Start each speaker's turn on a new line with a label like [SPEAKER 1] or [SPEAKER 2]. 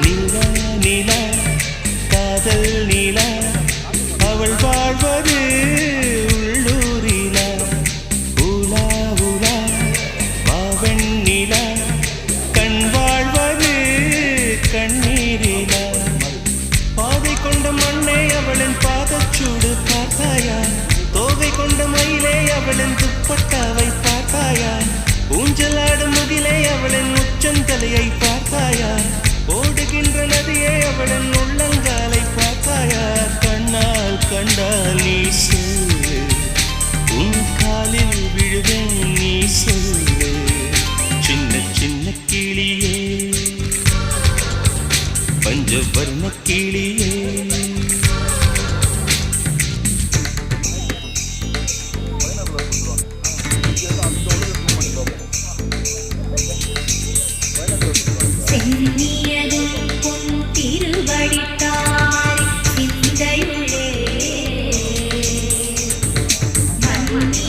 [SPEAKER 1] நிலா நிலா காதல் நிலா அவள் வாழ்வது உள்ளூரிலா உலா உலா வாவன் நிலா கண் வாழ்வது கண்ணீரிலா பாதை கொண்ட மண்ணே அவளின் பாதச்சூடு பார்த்தாயா தோகை கொண்ட மயிலே அவளின் துப்பட்டாவை பார்த்தாயா ஊஞ்சலாடும் முகிலே அவளின் உச்சந்தலையை பார்த்தாயா ஓடுகின்ற நதியே அவளின் உள்ளங்காலை பார்த்தாயா கண்ணால் கண்டால் நீ சொல்லு உன் காலில் விழுவேன் நீ சொல்லு சின்ன சின்ன கிளியே பஞ்சவர்ண கிளியே
[SPEAKER 2] சென்னியதும் பொன் திருவடித்தாய் சிந்தையுளே மன்னி